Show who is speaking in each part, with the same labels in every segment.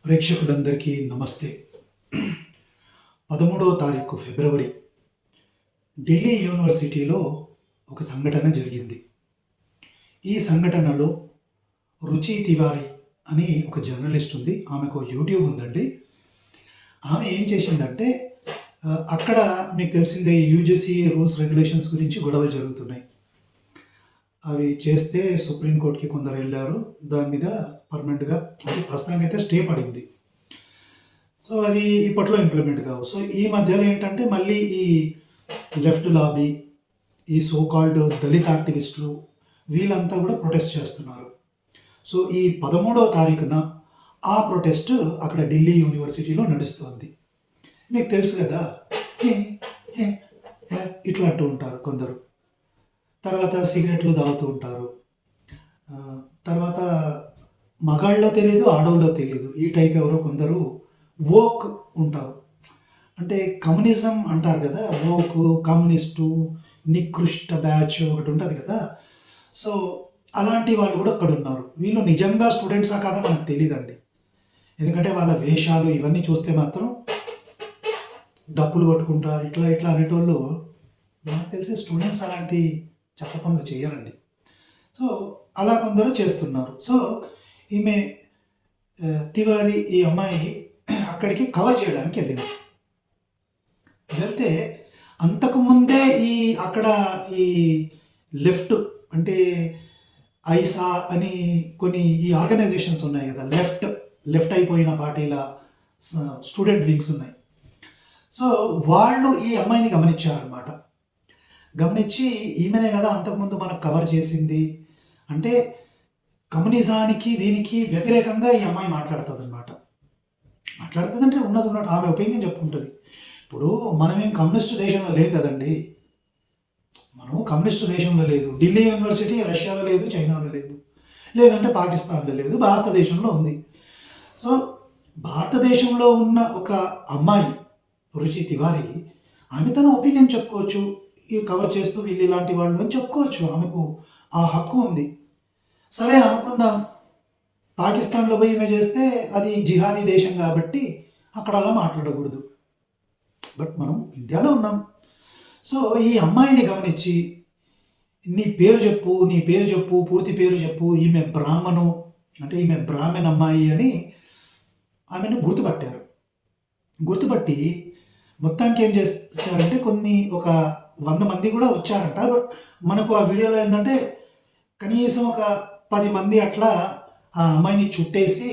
Speaker 1: ప్రేక్షకులందరికీ నమస్తే. 13వ తారీఖు ఫిబ్రవరి ఢిల్లీ యూనివర్సిటీలో ఒక సంఘటన జరిగింది. ఈ సంఘటనలో రుచి తివారీ అని ఒక జర్నలిస్ట్ ఉంది. ఆమెకు యూట్యూబ్ ఉందండి. ఆమె ఏం చేసిందంటే అక్కడ మీకు తెలిసిందే యూజీసీ రూల్స్ రెగ్యులేషన్స్ గురించి గొడవలు జరుగుతున్నాయి. అవి చేస్తే సుప్రీంకోర్టుకి కొందరు వెళ్ళారు. దాని మీద పర్మనెంట్గా అంటే ప్రస్తుతానికి అయితే స్టే పడింది. సో అది ఇప్పట్లో ఇంప్లిమెంట్ కావు. సో ఈ మధ్యలో ఏంటంటే మళ్ళీ ఈ లెఫ్ట్ లాబీ, ఈ సో కాల్డ్ దళిత యాక్టివిస్టులు వీళ్ళంతా కూడా ప్రొటెస్ట్ చేస్తున్నారు. సో ఈ 13వ తారీఖున ఆ ప్రొటెస్ట్ అక్కడ ఢిల్లీ యూనివర్సిటీలో నడుస్తుంది. మీకు తెలుసు కదా, ఇట్లా అంటూ ఉంటారు కొందరు. తర్వాత సిగరెట్లు తాగుతూ ఉంటారు. తర్వాత మగాళ్ళలో తెలియదు, ఆడవాళ్ళలో తెలియదు, ఈ టైప్ ఎవరో కొందరు వోక్ ఉంటారు. అంటే కమ్యూనిజం అంటారు కదా, వోక్, కమ్యూనిస్టు, నికృష్ట బ్యాచ్ ఒకటి ఉంటుంది కదా. సో అలాంటి వాళ్ళు కూడా అక్కడ ఉన్నారు. వీళ్ళు నిజంగా స్టూడెంట్సా కాదా మనకు తెలియదండి. ఎందుకంటే వాళ్ళ వేషాలు ఇవన్నీ చూస్తే మాత్రం డప్పులు కొట్టుకుంటా ఇట్లా ఇట్లా అనేటోళ్ళు నాకు తెలిసి స్టూడెంట్స్ అలాంటి చెత్త పనులు చేయరండి. సో అలా కొందరు చేస్తున్నారు. సో ఈమె తివారీ, ఈ అమ్మాయి అక్కడికి కవర్ చేయడానికి వెళ్ళింది. వెళ్తే అంతకుముందే అక్కడ ఈ లెఫ్ట్ అంటే ఐసా అని కొన్ని ఈ ఆర్గనైజేషన్స్ ఉన్నాయి కదా, లెఫ్ట్ అయిపోయిన పార్టీల స్టూడెంట్ వింగ్స్ ఉన్నాయి. సో వాళ్ళు ఈ అమ్మాయిని గమనించారనమాట. గమనించి ఈమెనే కదా అంతకుముందు మనకు కవర్ చేసింది అంటే కమ్యూనిజానికి దీనికి వ్యతిరేకంగా ఈ అమ్మాయి మాట్లాడుతుంది అనమాట. మాట్లాడుతుందంటే ఉన్నట్టు ఆమె ఒపీనియన్ చెప్పుకుంటుంది. ఇప్పుడు మనమేం కమ్యూనిస్టు దేశంలో లేదు కదండి. మనము కమ్యూనిస్టు దేశంలో లేదు. ఢిల్లీ యూనివర్సిటీ రష్యాలో లేదు, చైనాలో లేదు, లేదంటే పాకిస్తాన్లో లేదు, భారతదేశంలో ఉంది. సో భారతదేశంలో ఉన్న ఒక అమ్మాయి రుచి తివారీ, ఆమె తన ఒపీనియన్ చెప్పుకోవచ్చు. కవర్ చేస్తూ వీళ్ళు ఇలాంటి వాళ్ళు అని చెప్పుకోవచ్చు. ఆమెకు ఆ హక్కు ఉంది. సరే అనుకుందాం, పాకిస్తాన్లో పోయి ఈమె చేస్తే అది జిహాదీ దేశం కాబట్టి అక్కడ అలా మాట్లాడకూడదు. బట్ మనం ఇండియాలో ఉన్నాం. సో ఈ అమ్మాయిని గమనించి నీ పేరు చెప్పు, పూర్తి పేరు చెప్పు, ఈమె బ్రాహ్మణు అంటే ఈమె బ్రాహ్మణ అమ్మాయి అని ఆమెను గుర్తుపట్టి మొత్తానికి ఏం చేస్తారంటే ఒక 100 మంది కూడా వచ్చారంట. బట్ మనకు ఆ వీడియోలో ఏంటంటే కనీసం ఒక 10 మంది అట్లా ఆ అమ్మాయిని చుట్టేసి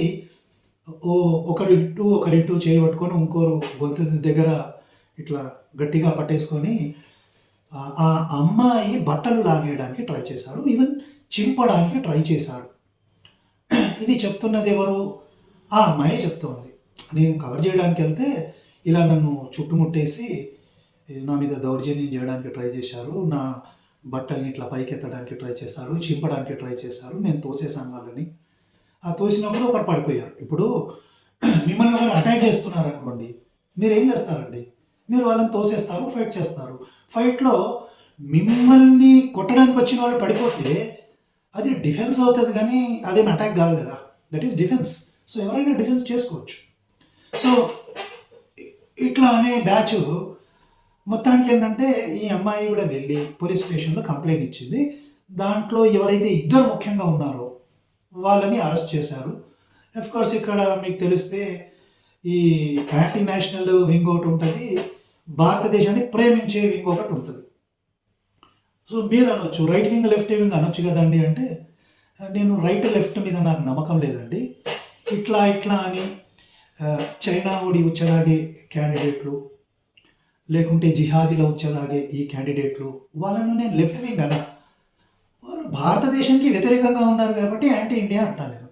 Speaker 1: ఒకరిటు చేయబట్టుకొని ఇంకోరు గొంతు దగ్గర ఇట్లా గట్టిగా పట్టేసుకొని ఆ అమ్మాయి బట్టలు లాగేయడానికి ట్రై చేశాడు. ఈవెన్ చింపడానికి ట్రై చేశాడు. ఇది చెప్తున్నది ఎవరు? ఆ అమ్మాయి చెప్తోంది. నేను కవర్ చేయడానికి వెళ్తే ఇలా నన్ను చుట్టుముట్టేసి నా మీద దౌర్జన్యం చేయడానికి ట్రై చేశారు, నా బట్టల్ని ఇట్లా పైకెత్తడానికి ట్రై చేశారు, చింపడానికి ట్రై చేశారు, నేను తోసేసాను వాళ్ళని. ఆ తోసినప్పుడు ఒకరు పడిపోయారు. ఇప్పుడు మిమ్మల్ని ఒకరు అటాక్ చేస్తున్నారు అనుకోండి, మీరు ఏం చేస్తారండి? మీరు వాళ్ళని తోసేస్తారు, ఫైట్ చేస్తారు. ఫైట్లో మిమ్మల్ని కొట్టడానికి వచ్చిన వాళ్ళు పడిపోతే అది డిఫెన్స్ అవుతుంది, కానీ అదేం అటాక్ కాదు కదా. That is defence. సో ఎవరైనా డిఫెన్స్ చేసుకోవచ్చు. సో ఇట్లా అనే బ్యాచ్ మొత్తానికి ఏంటంటే ఈ అమ్మాయి కూడా వెళ్ళి పోలీస్ స్టేషన్లో కంప్లైంట్ ఇచ్చింది. దాంట్లో ఎవరైతే ఇద్దరు ముఖ్యంగా ఉన్నారో వాళ్ళని అరెస్ట్ చేశారు. కోర్స్ ఇక్కడ మీకు తెలిస్తే ఈ యాంటీ నేషనల్ వింగ్ ఒకటి ఉంటుంది, భారతదేశాన్ని ప్రేమించే వింగ్ ఒకటి ఉంటుంది. సో మీరు అనొచ్చు రైట్ వింగ్ లెఫ్ట్ వింగ్ అనొచ్చు కదండి అంటే, నేను రైట్ లెఫ్ట్ మీద నాకు నమ్మకం లేదండి. ఇట్లా అని చైనా ఓడి ఉచ్చలాగే క్యాండిడేట్లు, లేకుంటే జిహాదీలో వచ్చేలాగే ఈ క్యాండిడేట్లు, వాళ్ళను నేను లెఫ్ట్ వింగ్ అన్నా. వాళ్ళు భారతదేశానికి వ్యతిరేకంగా ఉన్నారు కాబట్టి యాంటీ ఇండియా అంటాను నేను.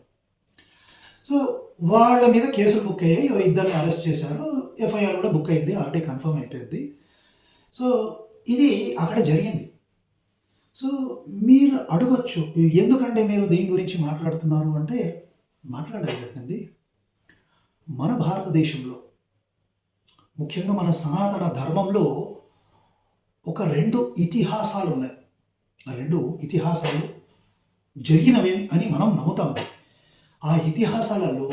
Speaker 1: సో వాళ్ళ మీద కేసులు బుక్ అయ్యాయి. ఇద్దరిని అరెస్ట్ చేశారు. ఎఫ్ఐఆర్ కూడా బుక్ అయింది, ఆల్రెడీ కన్ఫర్మ్ అయిపోయింది. సో ఇది అక్కడ జరిగింది. సో మీరు అడగొచ్చు, ఎందుకంటే మీరు దీని గురించి మాట్లాడుతున్నారు అంటే, మాట్లాడాలి కదండి. మన భారతదేశంలో ముఖ్యంగా మన సనాతన ధర్మంలో ఒక 2 ఇతిహాసాలు ఉన్నాయి. ఆ 2 ఇతిహాసాలు జరిగినవి అని మనం నమ్ముతాము. ఆ ఇతిహాసాలలో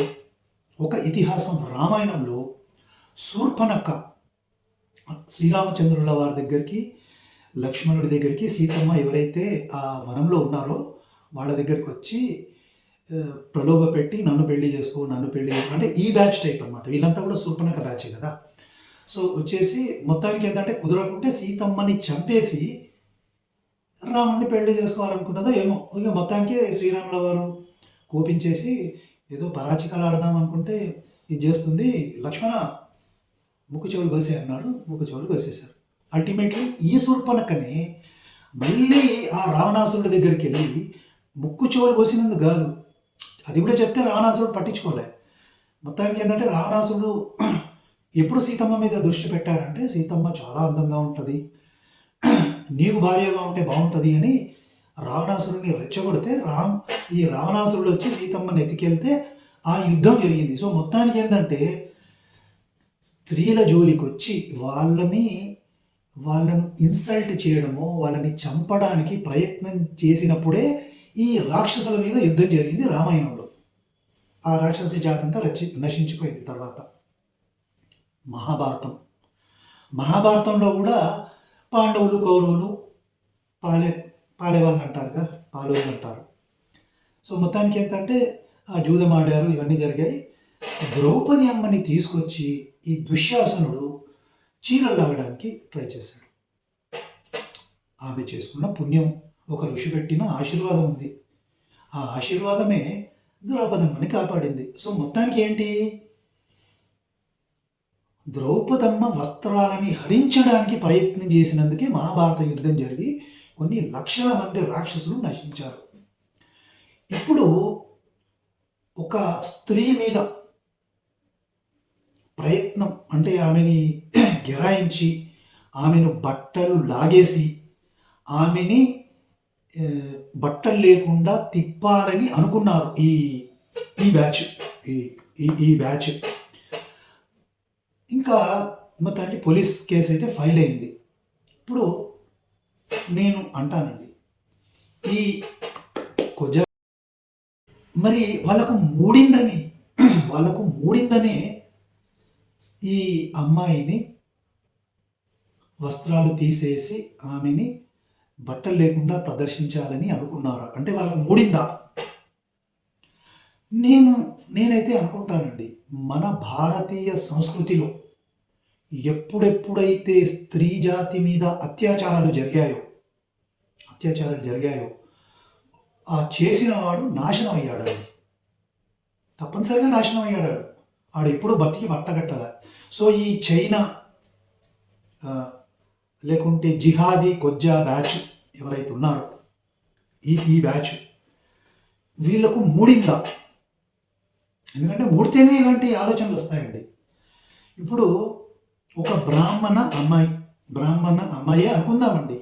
Speaker 1: ఒక ఇతిహాసం రామాయణంలో శూర్పణఖ శ్రీరామచంద్రుల వారి దగ్గరికి, లక్ష్మణుడి దగ్గరికి, సీతమ్మ ఎవరైతే ఆ వనంలో ఉన్నారో వాళ్ళ దగ్గరికి వచ్చి ప్రలోభ పెట్టి నన్ను పెళ్లి చేసుకో, నన్ను పెళ్లి అంటే ఈ బ్యాచ్ టైప్ అనమాట. వీళ్ళంతా కూడా శూర్పణఖ బ్యాచే కదా. సో వచ్చేసి మొత్తానికి ఏంటంటే కుదరకుంటే సీతమ్మని చంపేసి రాముడిని పెళ్లి చేసుకోవాలనుకున్నదో ఏమో. ఇక మొత్తానికి శ్రీరాముల వారు కోపించేసి ఏదో పరాచికాలు ఆడదాం అనుకుంటే ఇది చేస్తుంది, లక్ష్మణ ముక్కు చెవులు కోసే అన్నాడు. ముక్కు చెవులు కోసేశారు. అల్టిమేట్లీ ఈ శూర్పణఖని మళ్ళీ ఆ రావణాసురుడి దగ్గరికి వెళ్ళి ముక్కు చెవులు కోసినందుకు కాదు, అది కూడా చెప్తే రావణాసురుడు పట్టించుకోలే. మొత్తానికి ఏంటంటే రావణాసురుడు ఎప్పుడు సీతమ్మ మీద దృష్టి పెట్టాడంటే సీతమ్మ చాలా అందంగా ఉంటుంది, నీకు భార్యగా ఉంటే బాగుంటుంది అని రావణాసురుడిని రెచ్చగొడితే ఈ రావణాసురుడు వచ్చి సీతమ్మని ఎత్తికెళ్తే ఆ యుద్ధం జరిగింది. సో మొత్తానికి ఏంటంటే స్త్రీల జోలికి వచ్చి వాళ్ళను ఇన్సల్ట్ చేయడము, వాళ్ళని చంపడానికి ప్రయత్నం చేసినప్పుడే ఈ రాక్షసుల మీద యుద్ధం జరిగింది రామాయణంలో. ఆ రాక్షస జాతి అంతా నశించిపోయింది. తర్వాత మహాభారతంలో కూడా పాండవులు, కౌరవులు పాలేవాళ్ళు అంటారుగా, పాలవులు అంటారు. సో మొత్తానికి ఏంటంటే ఆ జూదం ఆడారు, ఇవన్నీ జరిగాయి. ద్రౌపది అమ్మని తీసుకొచ్చి ఈ దుశ్శాసనుడు చీరలు లాగడానికి ట్రై చేశాడు. ఆమె చేసుకున్న పుణ్యం, ఒక ఋషి పెట్టిన ఆశీర్వాదం ఉంది. ఆ ఆశీర్వాదమే ద్రౌపదమ్మని కాపాడింది. సో మొత్తానికి ఏంటి, ద్రౌపదమ్మ వస్త్రాలని హరించడానికి ప్రయత్నం చేసినందుకే మహాభారత యుద్ధం జరిగి కొన్ని లక్షల మంది రాక్షసులు నశించారు. ఇప్పుడు ఒక స్త్రీ మీద ప్రయత్నం అంటే ఆమెని గిరాయించి, ఆమెను బట్టలు లాగేసి, ఆమెని బట్టలు లేకుండా తిప్పాలని అనుకున్నారు ఈ బ్యాచ్ ఈ బ్యాచ్. ఇంకా మొత్తానికి పోలీస్ కేసు అయితే ఫైల్ అయింది. ఇప్పుడు నేను అంటానండి, ఈ కొజా మరి వాళ్ళకు మూడిందనే ఈ అమ్మాయిని వస్త్రాలు తీసేసి ఆమెని బట్టలు లేకుండా ప్రదర్శించాలని అనుకున్నారా అంటే వాళ్ళకు మూడిందా? నేనైతే అనుకుంటానండి, మన భారతీయ సంస్కృతిలో ఎప్పుడెప్పుడైతే స్త్రీ జాతి మీద అత్యాచారాలు జరిగాయో ఆ చేసిన వాడు నాశనం అయ్యాడండి, తప్పనిసరిగా నాశనం అయ్యాడు. ఆడు ఎప్పుడూ బతికి బట్టగట్టల. సో ఈ చైనా లేకుంటే జిహాదీ కొజ్జా బ్యాచ్ ఎవరైతే ఉన్నారో ఈ బ్యాచ్ వీళ్ళకు మూడిందా? ఎందుకంటే మూడితేనే ఇలాంటి ఆలోచనలు వస్తాయండి. ఇప్పుడు ఒక బ్రాహ్మణ అమ్మాయి అనుకుందామండి,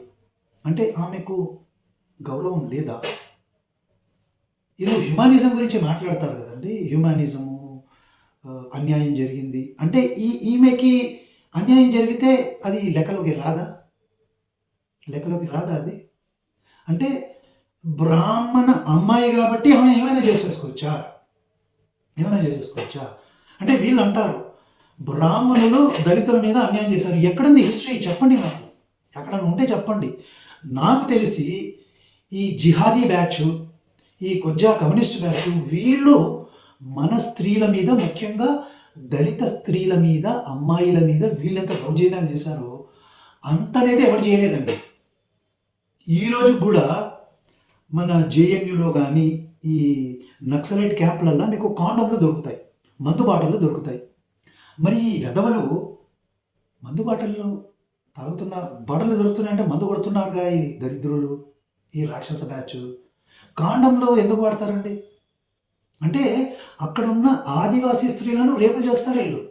Speaker 1: అంటే ఆమెకు గౌరవం లేదా? వీళ్ళు హ్యుమానిజం గురించి మాట్లాడతారు కదండి, హ్యుమానిజము, అన్యాయం జరిగింది అంటే ఈమెకి అన్యాయం జరిగితే అది లెక్కలోకి రాదా అది? అంటే బ్రాహ్మణ అమ్మాయి కాబట్టి ఆమె ఏమైనా చేసేసుకోవచ్చా? అంటే వీళ్ళు అంటారు బ్రాహ్మణులు దళితుల మీద అన్యాయం చేశారు. ఎక్కడుంది హిస్టరీ? చెప్పండి నాకు, ఎక్కడన్నా ఉంటే చెప్పండి. నాకు తెలిసి ఈ జిహాదీ బ్యాచ్, ఈ కొజ్జా కమ్యూనిస్ట్ బ్యాచ్ వీళ్ళు మన స్త్రీల మీద, ముఖ్యంగా దళిత స్త్రీల మీద, అమ్మాయిల మీద వీళ్ళంత దౌర్జన్యాలు చేశారో అంతనైతే ఎవరు చేయలేదండి. ఈరోజు కూడా మన జేఎన్యూలో కానీ ఈ నక్సలైట్ క్యాంపులల్లో మీకు కాండోమ్లు దొరుకుతాయి, మందు బాటలు దొరుకుతాయి. మరి ఈ వెధవలు మందు బాటలు బాటలు దొరుకుతున్నాయంటే మందు కొడుతున్నారుగా ఈ దరిద్రులు, ఈ రాక్షస బ్యాచ్. కాండంలో ఎందుకు వాడతారండి? అంటే అక్కడున్న ఆదివాసీ స్త్రీలను రేపులు చేస్తారు వీళ్ళు,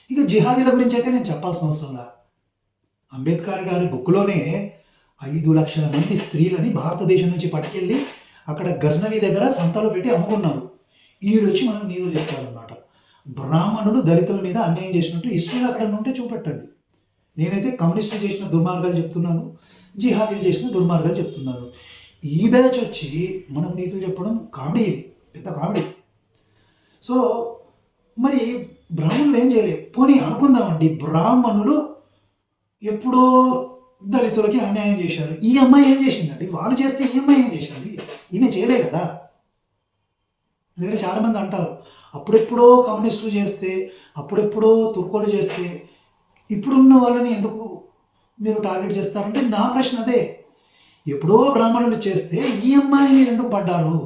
Speaker 1: ఇక జిహాదీల గురించి అయితే నేను చెప్పాల్సిన అవసరంలా. అంబేద్కర్ గారి బుక్లోనే 5 లక్షల మంది స్త్రీలని భారతదేశం నుంచి పట్టుకెళ్ళి అక్కడ గజ్నవి దగ్గర సంతలో పెట్టి అమ్ముకున్నారు. ఈడొచ్చి మనకు నీతులు చెప్తాడనమాట. బ్రాహ్మణుడు దళితుల మీద అన్యాయం చేసినట్టు హిస్టరీలో అక్కడ ఉంటే చూపెట్టండి. నేనైతే కమ్యూనిస్టులు చేసిన దుర్మార్గాలు చెప్తున్నాను, జిహాదీలు చేసిన దుర్మార్గాలు చెప్తున్నాను. ఈ బ్యాచ్ వచ్చి మనకు నీతులు చెప్పడం కామెడీ ఇది. పెద్ద కామెడీ. సో మరి బ్రాహ్మణులు ఏం చేయలేదు. పోనీ అనుకుందామండి, బ్రాహ్మణులు ఎప్పుడో దళితులకి అన్యాయం చేశారు. ఈ అమ్మాయి ఏం చేసిందండి? వాళ్ళు చేస్తే ఈ అమ్మాయి ఏం చేసింది? ఈమె చేయలే కదా. ఎందుకంటే చాలామంది అంటారు, అప్పుడెప్పుడో కమ్యూనిస్టులు చేస్తే, అప్పుడెప్పుడో తుర్కోలు చేస్తే ఇప్పుడున్న వాళ్ళని ఎందుకు మీరు టార్గెట్ చేస్తారంటే నా ప్రశ్న అదే. ఎప్పుడో బ్రాహ్మణులు చేస్తే ఈ అమ్మాయి మీద ఎందుకు పడ్డారు?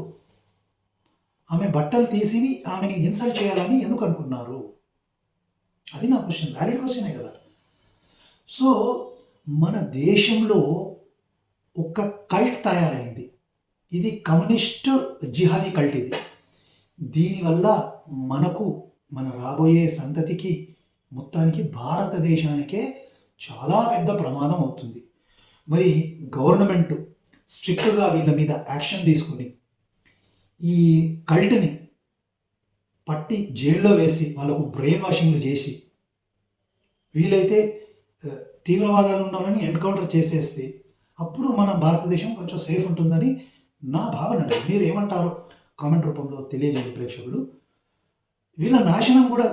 Speaker 1: ఆమె బట్టలు తీసి ఆమెని ఇన్సల్ట్ చేయాలని ఎందుకు అనుకున్నారు? అది నా క్వశ్చన్, వ్యాలిడ్ క్వశ్చనే కదా. సో మన దేశంలో ఒక కల్ట్ తయారైంది. ఇది కమ్యూనిస్ట్ జిహాదీ కల్ట్. ఇది దీనివల్ల మనకు, మన రాబోయే సంతతికి, మొత్తానికి భారతదేశానికే చాలా పెద్ద ప్రమాదం అవుతుంది. మరి గవర్నమెంట్ స్ట్రిక్ట్గా వీళ్ళ మీద యాక్షన్ తీసుకుని ఈ కల్ట్ని పట్టి జైల్లో వేసి వాళ్ళకు బ్రెయిన్ వాషింగ్లు చేసి వీలైతే తీవ్రవాదాలు ఉన్న వాళ్ళని ఎన్కౌంటర్ చేసేస్తే అప్పుడు మన భారతదేశం కొంచెం సేఫ్ ఉంటుందని నా భావన. మీరు ఏమంటారో కామెంట్ రూపంలో తెలియజేయండి ప్రేక్షకులు. వీళ్ళ నాశనం కూడా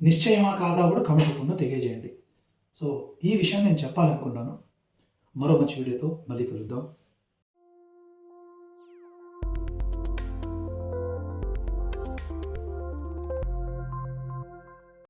Speaker 1: నిశ్చయమా కాదా కూడా కామెంట్ రూపంలో తెలియజేయండి. సో ఈ విషయం నేను చెప్పాలనుకున్నాను. మరో మంచి వీడియోతో మళ్ళీ కలుద్దాం.